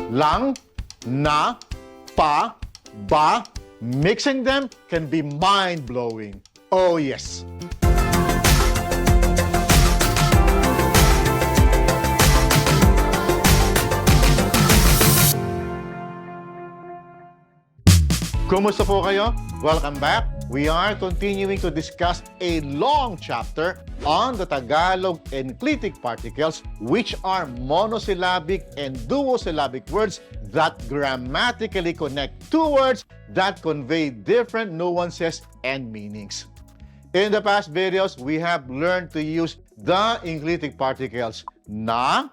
Lang, na, pa, ba. Mixing them can be mind-blowing. Oh yes. Kumusta po kayo? Welcome back. We are continuing to discuss a long chapter on the Tagalog enclitic particles, which are monosyllabic and duosyllabic words that grammatically connect two words that convey different nuances and meanings. In the past videos, we have learned to use the enclitic particles na,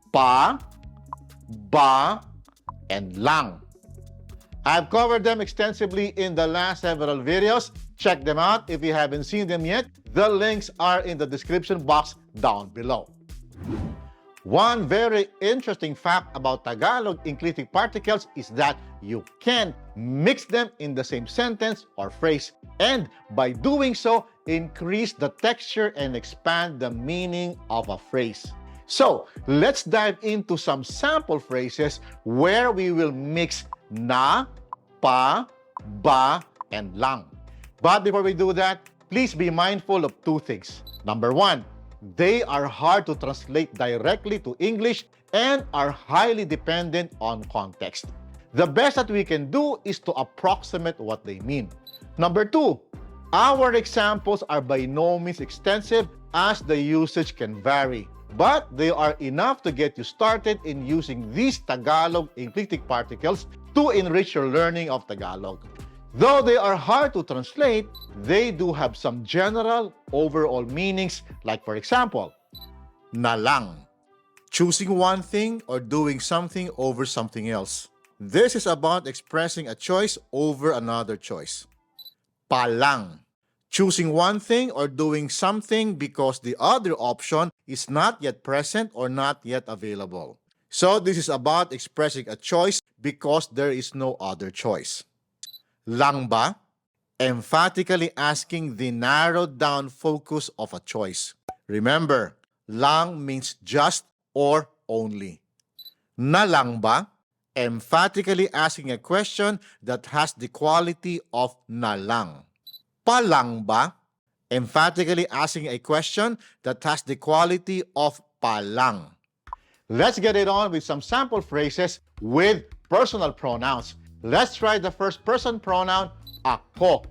pa, ba, and lang. I've covered them extensively in the last several videos. Check them out if you haven't seen them yet. The links are in the description box down below. One very interesting fact about Tagalog enclitic particles is that you can mix them in the same sentence or phrase, and by doing so, increase the texture and expand the meaning of a phrase. So, let's dive into some sample phrases where we will mix na, pa, ba, and lang. But before we do that, please be mindful of two things. Number one, they are hard to translate directly to English and are highly dependent on context. The best that we can do is to approximate what they mean. Number two, our examples are by no means extensive as the usage can vary, but they are enough to get you started in using these Tagalog enclitic particles to enrich your learning of Tagalog. Though they are hard to translate, they do have some general overall meanings, like for example, na lang, choosing one thing or doing something over something else. This is about expressing a choice over another choice. Pa lang, choosing one thing or doing something because the other option is not yet present or not yet available. So this is about expressing a choice because there is no other choice. Lang ba? Emphatically asking the narrowed down focus of a choice. Remember, lang means just or only. Na lang ba? Emphatically asking a question that has the quality of na lang. Pa lang ba? Emphatically asking a question that has the quality of pa lang. Let's get it on with some sample phrases with personal pronouns. Let's try the first person pronoun, ako.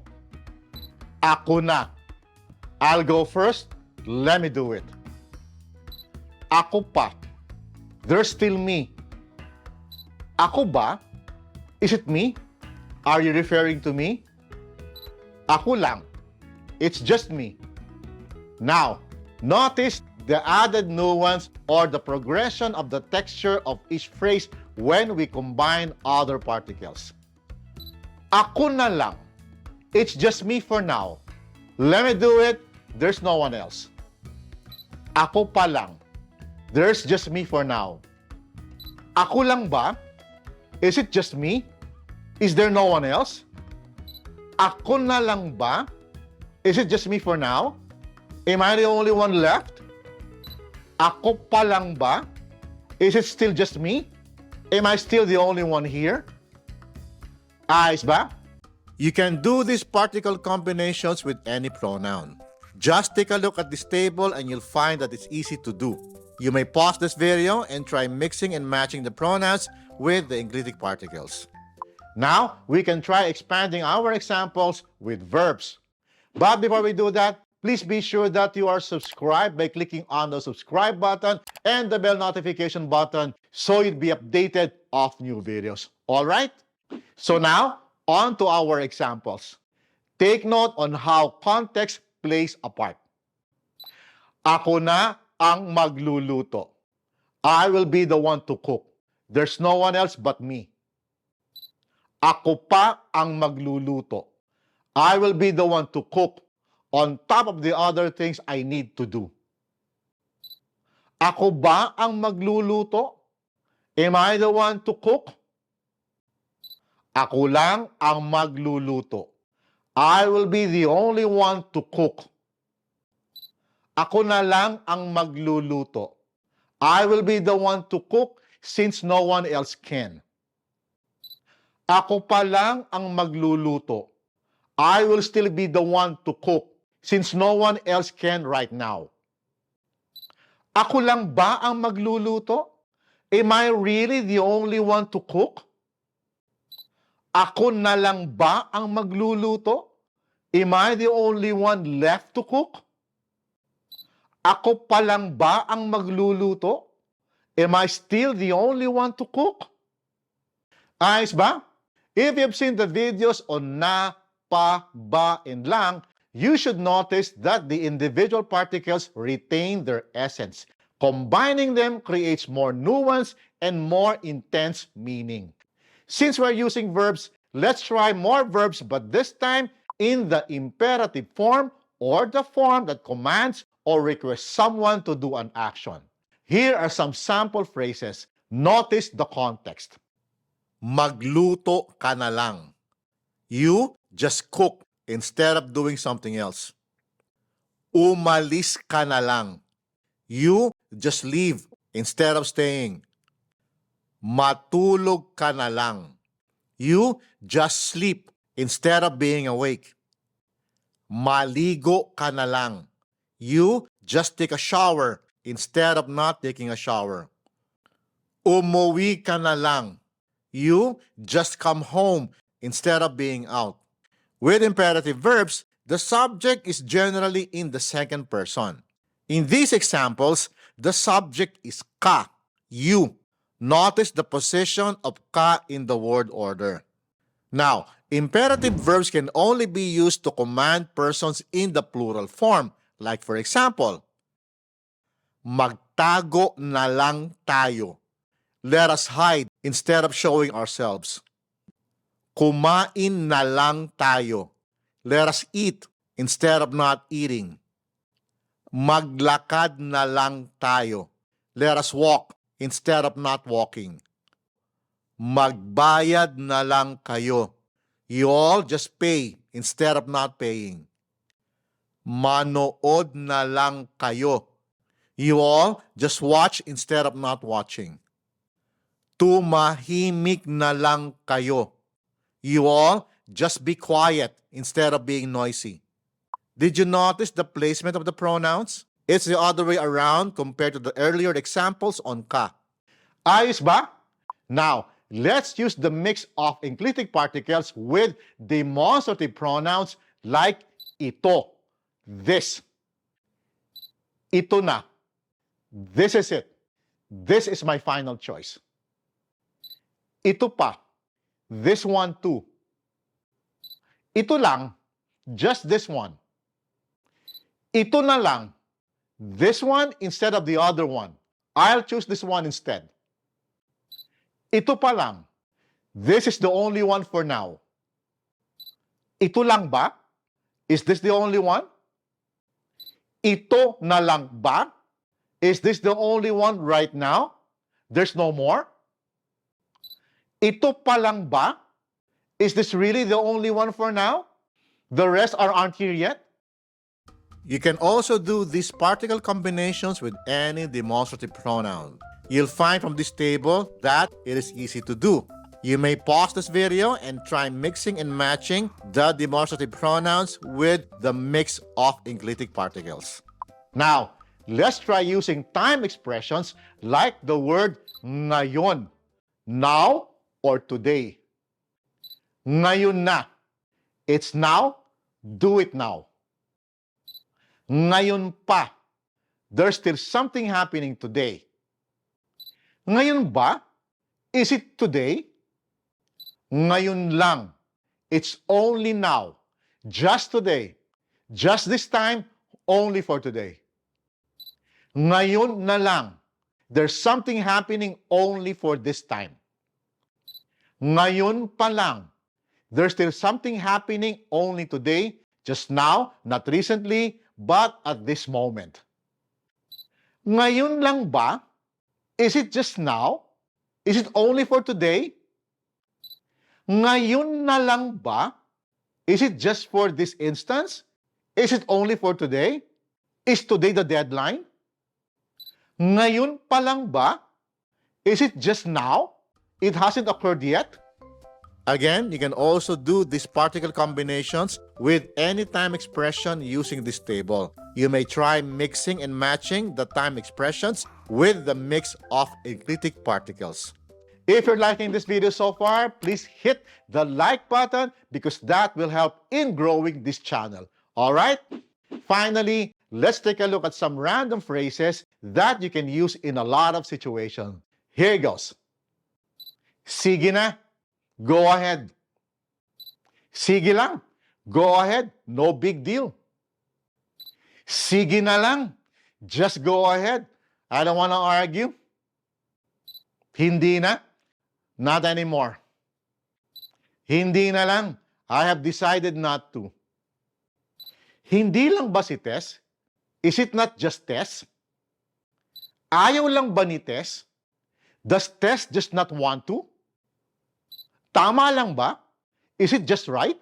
Ako na. I'll go first. Let me do it. Ako pa. There's still me. Ako ba? Is it me? Are you referring to me? Ako lang. It's just me. Now, notice the added nuance or the progression of the texture of each phrase when we combine other particles. Ako na lang. It's just me for now. Let me do it. There's no one else. Ako pa lang. There's just me for now. Ako lang ba? Is it just me? Is there no one else? Ako na lang ba? Is it just me for now? Am I the only one left? Ako pa lang ba? Is it still just me? Am I still the only one here? Ayos ba? You can do these particle combinations with any pronoun. Just take a look at this table and you'll find that it's easy to do. You may pause this video and try mixing and matching the pronouns with the enclitic particles. Now, we can try expanding our examples with verbs. But before we do that, please be sure that you are subscribed by clicking on the subscribe button and the bell notification button so you'll be updated of new videos. All right? So now, on to our examples. Take note on how context plays a part. Ako na ang magluluto. I will be the one to cook. There's no one else but me. Ako pa ang magluluto. I will be the one to cook on top of the other things I need to do. Ako ba ang magluluto? Am I the one to cook? Ako lang ang magluluto. I will be the only one to cook. Ako na lang ang magluluto. I will be the one to cook since no one else can. Ako pa lang ang magluluto. I will still be the one to cook since no one else can right now. Ako lang ba ang magluluto? Am I really the only one to cook? Ako na lang ba ang magluluto? Am I the only one left to cook? Ako pa lang ba ang magluluto? Am I still the only one to cook? Ayos ba? If you've seen the videos on na, pa, ba, and lang, you should notice that the individual particles retain their essence. Combining them creates more nuance and more intense meaning. Since we're using verbs, let's try more verbs, but this time in the imperative form or the form that commands or requests someone to do an action. Here are some sample phrases. Notice the context. Magluto ka na lang. You just cook instead of doing something else. Umalis ka na lang. You just leave instead of staying. Matulog ka na lang. You just sleep instead of being awake. Maligo ka na lang. You just take a shower instead of not taking a shower. Umuwi ka na lang. You just come home instead of being out. With imperative verbs, the subject is generally in the second person. In these examples, the subject is ka, you. Notice the position of ka in the word order. Now, imperative verbs can only be used to command persons in the plural form. Like for example, magtago na lang tayo. Let us hide instead of showing ourselves. Kumain na lang tayo. Let us eat instead of not eating. Maglakad na lang tayo. Let us walk instead of not walking. Magbayad na lang kayo. You all just pay instead of not paying. Manood na lang kayo. You all just watch instead of not watching. Tumahimik na lang kayo. You all just be quiet instead of being noisy. Did you notice the placement of the pronouns? It's the other way around compared to the earlier examples on ka. Ayos ba? Now, let's use the mix of enclitic particles with demonstrative pronouns like ito, this. Ito na. This is it. This is my final choice. Ito pa. This one too. Ito lang. Just this one. Ito na lang. This one instead of the other one. I'll choose this one instead. Ito pa lang. This is the only one for now. Ito lang ba? Is this the only one? Ito na lang ba? Is this the only one right now? There's no more? Ito pa lang ba? Is this really the only one for now? The rest aren't here yet? You can also do these particle combinations with any demonstrative pronoun. You'll find from this table that it is easy to do. You may pause this video and try mixing and matching the demonstrative pronouns with the mix of enclitic particles. Now, let's try using time expressions like the word ngayon, now, or today. Ngayon na. It's now. Do it now. Ngayon pa. There's still something happening today. Ngayon ba? Is it today? Ngayon lang. It's only now. Just today. Just this time, only for today. Ngayon na lang. There's something happening only for this time. Ngayon pa lang. There's still something happening only today, just now, not recently, but at this moment. Ngayon lang ba? Is it just now? Is it only for today? Ngayon na lang ba? Is it just for this instance? Is it only for today? Is today the deadline? Ngayon pa lang ba? Is it just now? It hasn't occurred yet? Again, you can also do these particle combinations with any time expression using this table. You may try mixing and matching the time expressions with the mix of enclitic particles. If you're liking this video so far, please hit the like button because that will help in growing this channel. All right? Finally, let's take a look at some random phrases that you can use in a lot of situations. Here goes. Sige na. Go ahead. Sige lang. Go ahead. No big deal. Sige na lang. Just go ahead. I don't want to argue. Hindi na. Not anymore. Hindi na lang. I have decided not to. Hindi lang ba si Tess? Is it not just Tess? Ayaw lang ba ni Tess? Does Tess just not want to? Tama lang ba? Is it just right?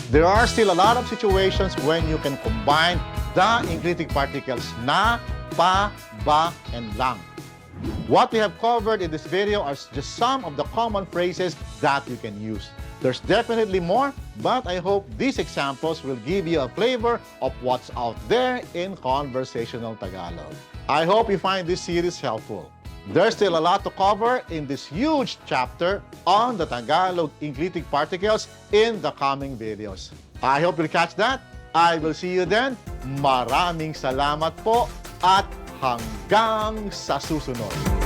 There are still a lot of situations when you can combine the enclitic particles na, pa, ba, and lang. What we have covered in this video are just some of the common phrases that you can use. There's definitely more, but I hope these examples will give you a flavor of what's out there in conversational Tagalog. I hope you find this series helpful. There's still a lot to cover in this huge chapter on the Tagalog enclitic particles in the coming videos. I hope you'll catch that. I will see you then. Maraming salamat po at hanggang sa susunod.